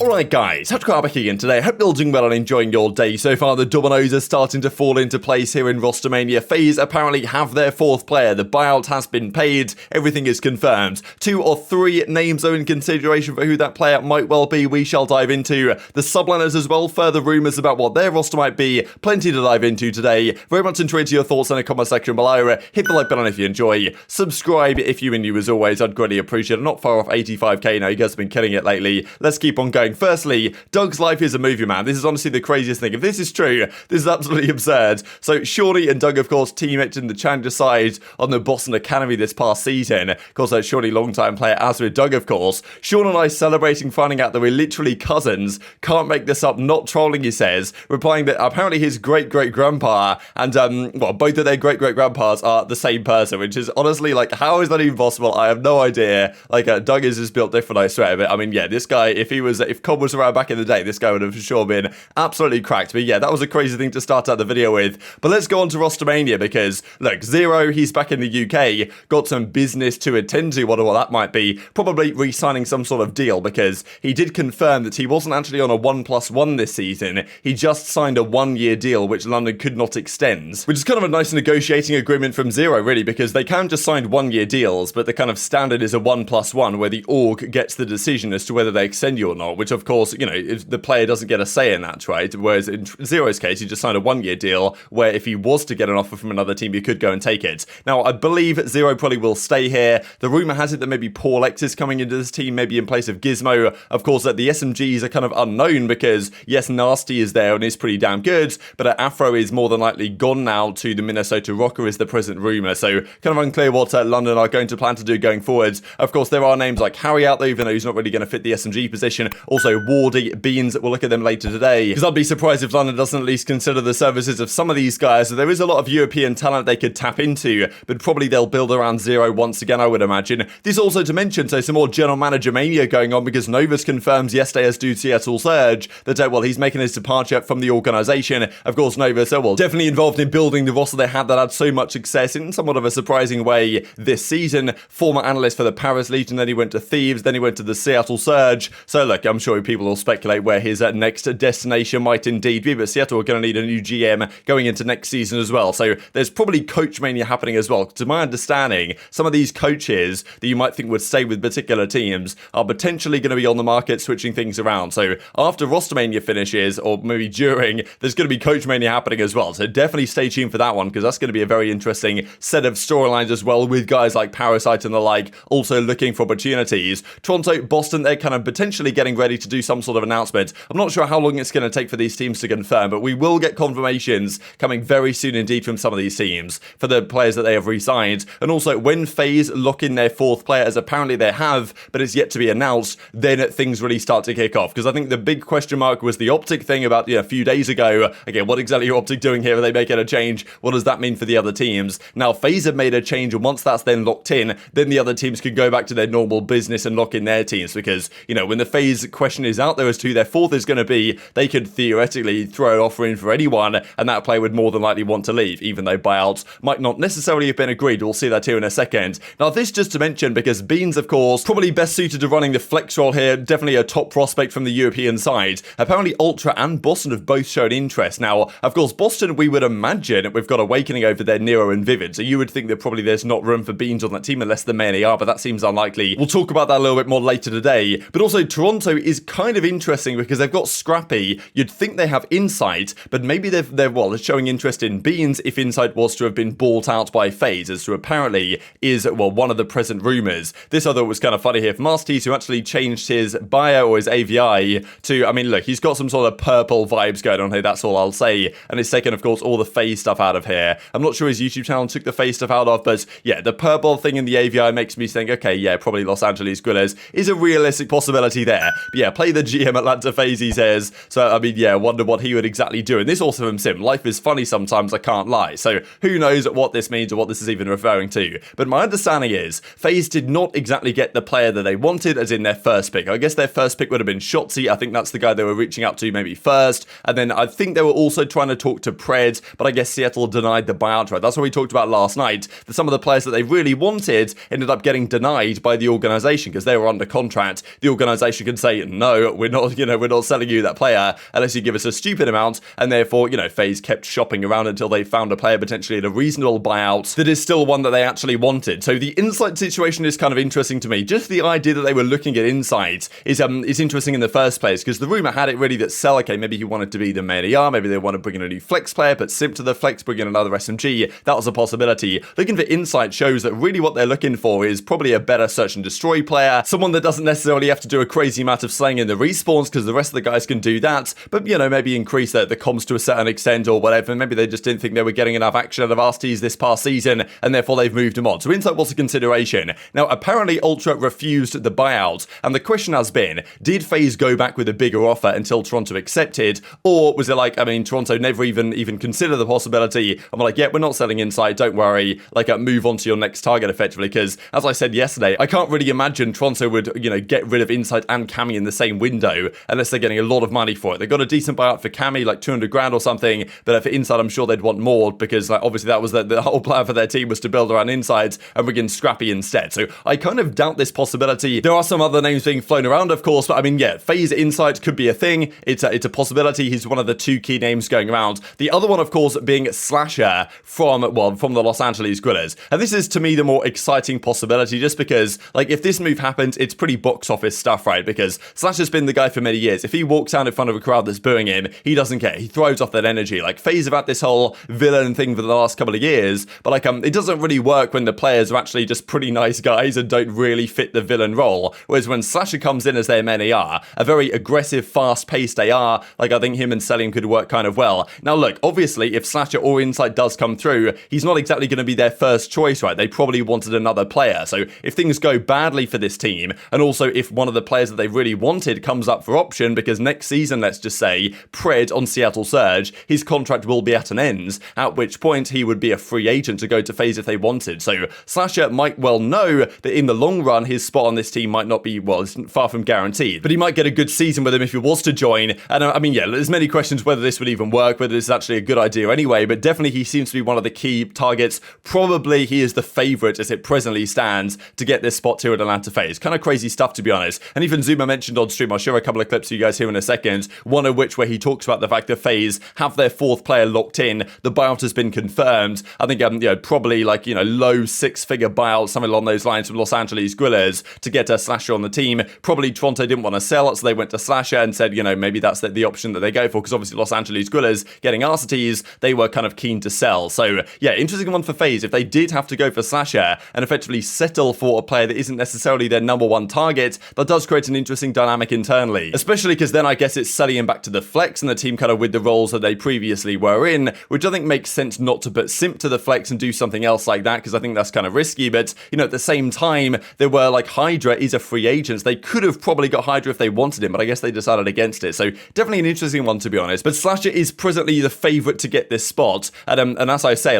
Alright guys, TacticalRab back again today. Hope you're all doing well and enjoying your day so far. The dominoes are starting to fall into place here in Rostermania. FaZe apparently have their fourth player. The buyout has been paid. Everything is confirmed. 2 or 3 names are in consideration for who that player might well be. We shall dive into the subliners as well. Further rumours about what their roster might be. Plenty to dive into today. Very much enjoyed your thoughts in the comment section below. Hit the like button if you enjoy. Subscribe if you are new as always. I'd greatly appreciate it. Not far off 85k now. You guys have been killing it lately. Let's keep on going. Firstly, Doug's life is a movie, man. This is honestly the craziest thing. If this is true, this is absolutely absurd. So Shorty and Doug, of course, teammates in the challenger side on the Boston Academy this past season. Of course, that's Shorty, long-time player, as with Doug, of course. Sean and I celebrating finding out that we're literally cousins. Can't make this up, not trolling, he says. Replying that apparently his great-great-grandpa and, well, both of their great-great-grandpas are the same person, which is honestly, like, how is that even possible? I have no idea. Like, Doug is just built different, I swear. But, I mean, yeah, this guy, if Cobb was around back in the day, this guy would have for sure been absolutely cracked. But yeah, that was a crazy thing to start out the video with. But let's go on to Rostermania because, look, Zero, he's back in the UK, got some business to attend to, whatever that might be, probably re-signing some sort of deal because he did confirm that he wasn't actually on a 1+1 this season. He just signed a 1-year deal, which London could not extend, which is kind of a nice negotiating agreement from Zero, really, because they can just sign 1-year deals, but the kind of standard is a 1+1 where the org gets the decision as to whether they extend you or not, which of course, you know, if the player doesn't get a say in that, right? Whereas in Zero's case, he just signed a 1-year deal where if he was to get an offer from another team, he could go and take it. Now, I believe Zero probably will stay here. The rumor has it that maybe Paul X is coming into this team, maybe in place of Gismo. Of course, that the SMGs are kind of unknown because, yes, Nastie is there and is pretty damn good, but Afro is more than likely gone now to the Minnesota Rocker is the present rumor. So kind of unclear what London are going to plan to do going forwards. Of course, there are names like Harry out there, even though he's not really going to fit the SMG position. Also, Wardy, Beans, we'll look at them later today. Because I'd be surprised if London doesn't at least consider the services of some of these guys. So there is a lot of European talent they could tap into, but probably they'll build around Zero once again, I would imagine. This also to mention, so some more general manager mania going on because Novus confirms yesterday as do Seattle Surge that, well, he's making his departure from the organization. Of course, Novus, well, definitely involved in building the roster they had that had so much success in somewhat of a surprising way this season. Former analyst for the Paris Legion, then he went to Thieves, then he went to the Seattle Surge. So look, I'm sure people will speculate where his next destination might indeed be, but Seattle are going to need a new GM going into next season as well. So there's probably coach mania happening as well. To my understanding, some of these coaches that you might think would stay with particular teams are potentially going to be on the market switching things around. So after roster mania finishes, or maybe during, there's going to be coach mania happening as well. So definitely stay tuned for that one because that's going to be a very interesting set of storylines as well with guys like Parasite and the like also looking for opportunities. Toronto, Boston, they're kind of potentially getting ready to do some sort of announcement. I'm not sure how long it's going to take for these teams to confirm, but we will get confirmations coming very soon indeed from some of these teams for the players that they have re-signed. And also, when FaZe lock in their fourth player, as apparently they have, but it's yet to be announced, then things really start to kick off. Because I think the big question mark was the OpTic thing about a few days ago. Again, what exactly are OpTic doing here? Are they making a change? What does that mean for the other teams? Now, FaZe have made a change, and once that's then locked in, then the other teams can go back to their normal business and lock in their teams. Because, when the FaZe question is out there as to who their fourth is going to be, they could theoretically throw an offer in for anyone, and that player would more than likely want to leave, even though buyouts might not necessarily have been agreed. We'll see that here in a second. Now, this just to mention, because Beans, of course, probably best suited to running the flex role here, definitely a top prospect from the European side. Apparently, Ultra and Boston have both shown interest. Now, of course, Boston, we would imagine, we've got Awakening over there, Nero and Vivid, so you would think that probably there's not room for Beans on that team unless they're mainly are, but that seems unlikely. We'll talk about that a little bit more later today. But also, Toronto is kind of interesting because they've got Scrappy. You'd think they have Insight, but maybe they're showing interest in Beans if Insight was to have been bought out by FaZe, as to apparently is, one of the present rumors. This I thought was kind of funny here from Arcitys, who actually changed his bio or his aBeZy to, look, he's got some sort of purple vibes going on here, that's all I'll say. And it's taken, of course, all the FaZe stuff out of here. I'm not sure his YouTube channel took the FaZe stuff out of, but yeah, the purple thing in the aBeZy makes me think, okay, yeah, probably Los Angeles Guerrillas is a realistic possibility there. But yeah, play the GM Atlanta FaZe, he says. So, wonder what he would exactly do. And this also from Simp, life is funny sometimes, I can't lie. So who knows what this means or what this is even referring to. But my understanding is FaZe did not exactly get the player that they wanted, as in their first pick. I guess their first pick would have been Shotzzy. I think that's the guy they were reaching out to maybe first. And then I think they were also trying to talk to Pred, but I guess Seattle denied the buyout right. That's what we talked about last night, that some of the players that they really wanted ended up getting denied by the organization because they were under contract. The organization could say, say, no, we're not, we're not selling you that player unless you give us a stupid amount, and therefore, FaZe kept shopping around until they found a player potentially at a reasonable buyout that is still one that they actually wanted. So the Insight situation is kind of interesting to me. Just the idea that they were looking at Insight is interesting in the first place, because the rumor had it really that Cell, okay, maybe he wanted to be the main AR, maybe they want to bring in a new flex player, put Simp to the flex, bring in another SMG. That was a possibility. Looking for Insight shows that really what they're looking for is probably a better search and destroy player, someone that doesn't necessarily have to do a crazy amount of slaying in the respawns, because the rest of the guys can do that, but maybe increase the comms to a certain extent or whatever. Maybe they just didn't think they were getting enough action out of Arcitys this past season, and therefore they've moved him on. So Insight was a consideration. Now, apparently Ultra refused the buyout, and the question has been, did FaZe go back with a bigger offer until Toronto accepted, or was it like, Toronto never even considered the possibility, and we're like, yeah, we're not selling Insight, don't worry, move on to your next target effectively, because as I said yesterday, I can't really imagine Toronto would, get rid of Insight and Cammy in the same window, unless they're getting a lot of money for it. They got a decent buyout for Cammy, like 200 grand or something, but for Insight, I'm sure they'd want more, because obviously that was the whole plan for their team, was to build around Insight and bring in Scrappy instead. So I kind of doubt this possibility. There are some other names being flown around, of course, but FaZe Insight could be a thing. It's a possibility. He's one of the two key names going around. The other one, of course, being Slasher from the Los Angeles Grillers. And this is, to me, the more exciting possibility, just because, if this move happens, it's pretty box office stuff, right? Because Slasher's been the guy for many years. If he walks out in front of a crowd that's booing him, he doesn't care. He thrives off that energy. FaZe have had this whole villain thing for the last couple of years, but it doesn't really work when the players are actually just pretty nice guys and don't really fit the villain role. Whereas when Slasher comes in as their main AR, a very aggressive, fast-paced AR, I think him and Cellium could work kind of well. Now look, obviously, if Slasher or Insight does come through, he's not exactly going to be their first choice, right? They probably wanted another player. So if things go badly for this team, and also if one of the players that they really wanted comes up for option, because next season, let's just say, Pred on Seattle Surge, his contract will be at an end, at which point he would be a free agent to go to FaZe if they wanted. So Slasher might well know that in the long run, his spot on this team might not be, it's far from guaranteed, but he might get a good season with him if he was to join. And there's many questions whether this would even work, whether this is actually a good idea anyway, but definitely he seems to be one of the key targets. Probably he is the favorite as it presently stands to get this spot here at Atlanta FaZe. Kind of crazy stuff, to be honest. And even Zuma mentioned on stream, I'll share a couple of clips for you guys here in a second, one of which where he talks about the fact that FaZe have their fourth player locked in. The buyout has been confirmed. I think, probably low six-figure buyout, something along those lines from Los Angeles Grillers to get a Slasher on the team. Probably Toronto didn't want to sell it, so they went to Slasher and said, maybe that's the option that they go for, because obviously Los Angeles Grillers getting Arcitys, they were kind of keen to sell. So yeah, interesting one for FaZe. If they did have to go for Slasher and effectively settle for a player that isn't necessarily their number one target, that does create an interesting dynamic internally, especially because then I guess it's Cellium back to the flex and the team kind of with the roles that they previously were in, which I think makes sense not to put Simp to the flex and do something else like that, because I think that's kind of risky. But at the same time, there were Hydra is a free agent. They could have probably got Hydra if they wanted him, but I guess they decided against it. So definitely an interesting one, to be honest. But Slasher is presently the favorite to get this spot. And as I say,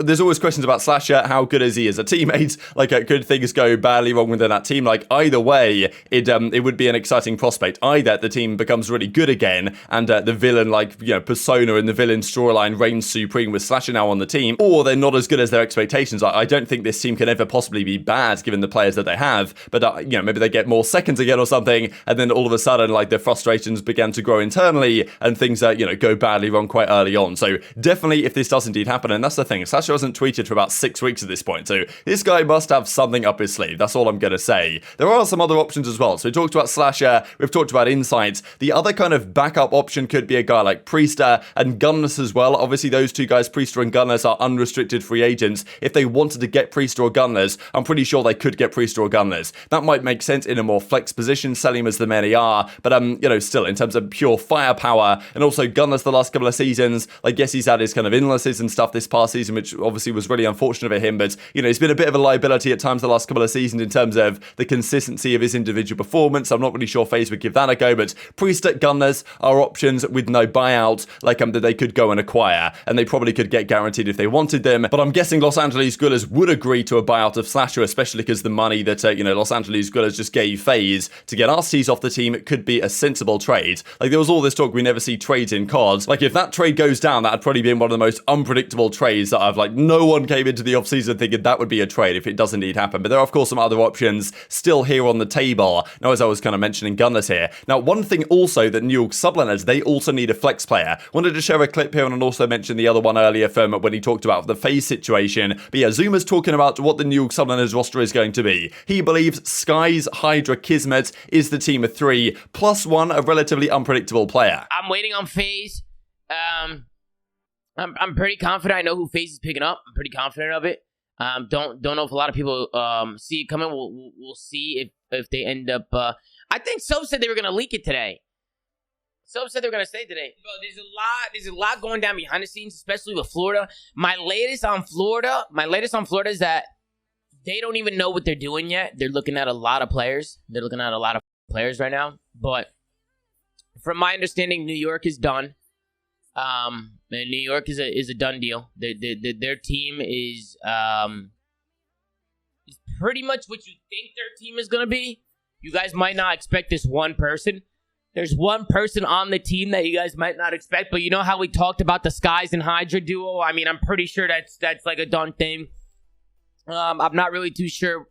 there's always questions about Slasher. How good is he as a teammate? Could things go badly wrong within that team? Either way, it would be an exciting prospect. Either the team becomes really good again and the villain persona and the villain storyline reigns supreme with Slasher now on the team, or they're not as good as their expectations. I don't think this team can ever possibly be bad given the players that they have, but maybe they get more seconds again or something, and then all of a sudden their frustrations began to grow internally and things go badly wrong quite early on. So definitely if this does indeed happen, and that's the thing, Slasher hasn't tweeted for about 6 weeks at this point, so this guy must have something up his sleeve. That's all I'm gonna say. There are some other options as well. So we talked about Slasher, we've talked about Insight. The other kind of backup option could be a guy like Priester and Gunless as well. Obviously those two guys, Priester and Gunless, are unrestricted free agents. If they wanted to get Priester or Gunless, I'm pretty sure they could get Priester or Gunless. That might make sense in a more flex position, Cellium as the main AR, but still in terms of pure firepower, and also Gunless the last couple of seasons, yes, he's had his kind of illnesses and stuff this past season, which obviously was really unfortunate for him, but he's been a bit of a liability at times the last couple of seasons in terms of the consistency of his individual performance. I'm not really sure FaZe would give that a go, but Priester, Gunless are options with no buyout, that they could go and acquire, and they probably could get guaranteed if they wanted them. But I'm guessing Los Angeles Grillers would agree to a buyout of Slasher, especially because the money that Los Angeles Grillers just gave FaZe to get Arcitys off the team could be a sensible trade. There was all this talk we never see trades in COD. If that trade goes down, that had probably been one of the most unpredictable trades that I've no one came into the offseason thinking that would be a trade if it does indeed happen. But there are of course some other options still here on the table. Now, as I was kind of of mentioning Gunners here. Now, one thing also that New York subliners, they also need a flex player. Wanted to share a clip here and also mention the other one earlier from when he talked about the FaZe situation. But yeah, Zuma's talking about what the New York subliners roster is going to be. He believes Skies, Hydra, Kismet is the team of 3, plus 1 a relatively unpredictable player. I'm waiting on FaZe. I'm pretty confident. I know who FaZe is picking up. I'm pretty confident of it. Don't know if a lot of people see it coming. We'll see if they end up. I think Soap said they were gonna leak it today. Soap said they were gonna say today. Bro, there's a lot going down behind the scenes, especially with Florida. My latest on Florida is that they don't even know what they're doing yet. They're looking at a lot of players. They're looking at a lot of players right now. But from my understanding, New York is done. And New York is a done deal. Their team is pretty much what you think their team is gonna be. You guys might not expect this one person. There's one person on the team that you guys might not expect, but you know how we talked about the Skies and Hydra duo? I mean, I'm pretty sure that's like a done thing. I'm not really too sure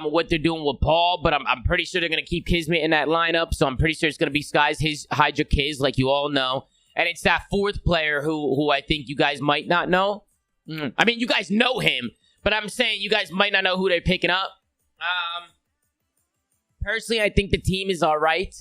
what they're doing with Paul, but I'm pretty sure they're gonna keep Kismet in that lineup. So I'm pretty sure it's gonna be Skies, his Hydra Kiz, like you all know. And it's that fourth player who I think you guys might not know. I mean, you guys know him, but I'm saying you guys might not know who they're picking up. Personally, I think the team is all right.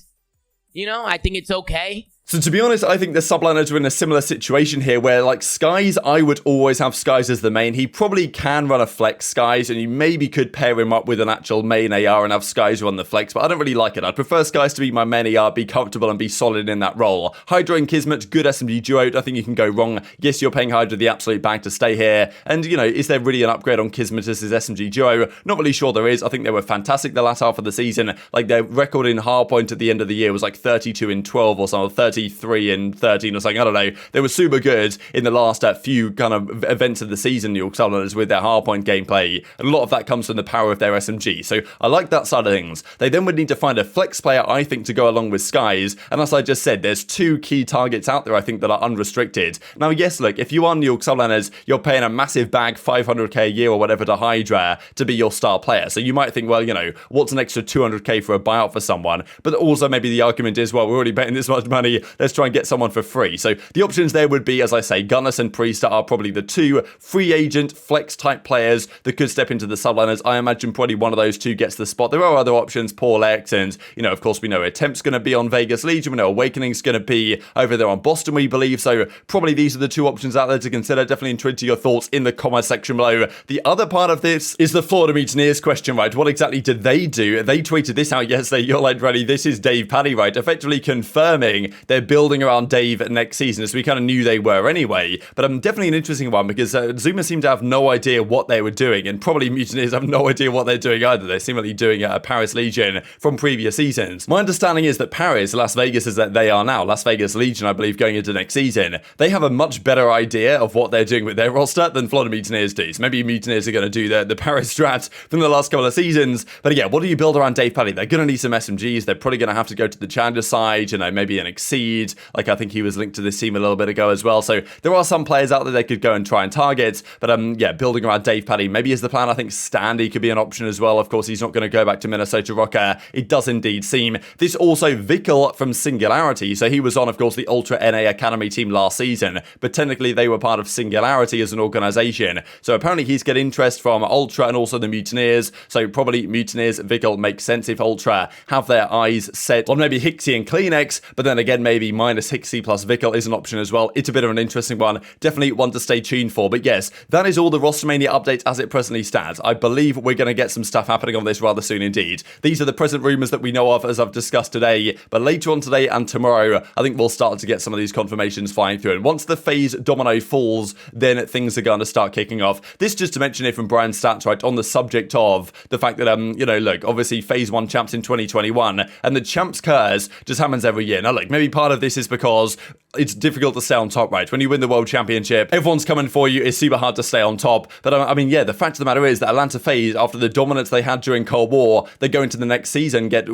You know, I think it's okay. So to be honest, I think the subliners are in a similar situation here where, like, Skies, I would always have Skies as the main. He probably can run a flex Skies, and you maybe could pair him up with an actual main AR and have Skies run the flex, but I don't really like it. I'd prefer Skies to be my main AR, be comfortable and be solid in that role. Hydra and Kismet, good SMG duo. I think you can go wrong. Yes, you're paying Hydra the absolute bag to stay here. And, you know, is there really an upgrade on Kismet as his SMG duo? Not really sure there is. I think they were fantastic the last half of the season. Like, their record in hardpoint at the end of the year was like 32-12 or something, 33-13 or something. I don't know. They were super good in the last few kind of events of the season, New York Subliners, with their hardpoint gameplay. And a lot of that comes from the power of their SMG. So I like that side of things. They then would need to find a flex player, I think, to go along with Skies. And as I just said, there's 2 key targets out there, I think, that are unrestricted. Now, yes, look, if you are New York Subliners, you're paying a massive bag, 500k a year or whatever, to Hydra to be your star player. So you might think, well, you know, what's an extra 200k for a buyout for someone? But also maybe the argument is, well, we're already betting this much money, let's try and get someone for free. So the options there would be, as I say, Gunners and Priest are probably the 2 free agent flex type players that could step into the subliners. I imagine probably one of those 2 gets the spot. There are other options, Paul X, and, you know, of course, we know Attempt's going to be on Vegas Legion. We know Awakening's going to be over there on Boston, we believe. So probably these are the 2 options out there to consider. Definitely intrigued to your thoughts in the comment section below. The other part of this is the Florida Mutineers question, right? What exactly did they do? They tweeted this out yesterday. You're like, ready? This is TJHaLy, right? Effectively confirming they're building around Dave next season, as we kind of knew they were anyway. But definitely an interesting one, because Zuma seemed to have no idea what they were doing, and probably Mutineers have no idea what they're doing either. They're seemingly doing a Paris Legion from previous seasons. My understanding is that Paris, Las Vegas as that they are now, Las Vegas Legion, I believe, going into next season, they have a much better idea of what they're doing with their roster than Florida Mutineers do. So maybe Mutineers are going to do the Paris strat from the last couple of seasons. But yeah, what do you build around TJHaLy? They're going to need some SMGs. They're probably going to have to go to the Challenger side, you know, maybe an Exceed. Like, I think he was linked to this team a little bit ago as well. So there are some players out there they could go and try and target. But yeah, building around TJHaLy maybe is the plan. I think Standy could be an option as well. Of course, he's not going to go back to Minnesota Rocker. It does indeed seem. This also Vickle from Singularity. So he was on, of course, the Ultra NA Academy team last season. But technically, they were part of Singularity as an organization. So apparently, he's getting interest from Ultra and also the Mutineers. So probably Mutineers, Vickle makes sense if Ultra have their eyes set on maybe Hicksy and CleanX. But then again, maybe minus Hicksy plus Vickle is an option as well. It's a bit of an interesting one. Definitely one to stay tuned for. But yes, that is all the Rostermania updates as it presently stands. I believe we're going to get some stuff happening on this rather soon indeed. These are the present rumors that we know of, as I've discussed today. But later on today and tomorrow, I think we'll start to get some of these confirmations flying through. And once the FaZe domino falls, then things are going to start kicking off. This just to mention it from Brian's stats, right, on the subject of the fact that, you know, look, obviously FaZe won champs in 2021, and the champs curse just happens every year. Now, look, maybe part of this is because it's difficult to stay on top, right? When you win the World Championship, everyone's coming for you. It's super hard to stay on top. But I mean, yeah, the fact of the matter is that Atlanta FaZe, after the dominance they had during Cold War, they go into the next season, get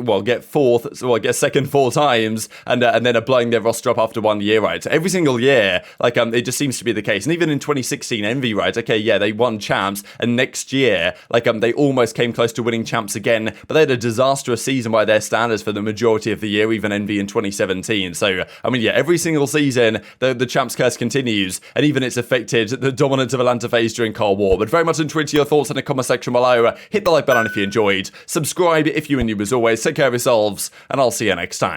second 4 times, and then are blowing their roster up after 1 year, right? So every single year, like it just seems to be the case. And even in 2016 Envy, right? Okay, yeah, they won champs, and next year, like they almost came close to winning champs again, but they had a disastrous season by their standards for the majority of the year, even Envy in 2017. So I mean, yeah, every single season the champs curse continues, and even it's affected the dominance of Atlanta FaZe during Cold War. But very much intrigued to your thoughts in the comment section below. Hit the like button if you enjoyed, subscribe if you are new as always, take care of yourselves, and I'll see you next time.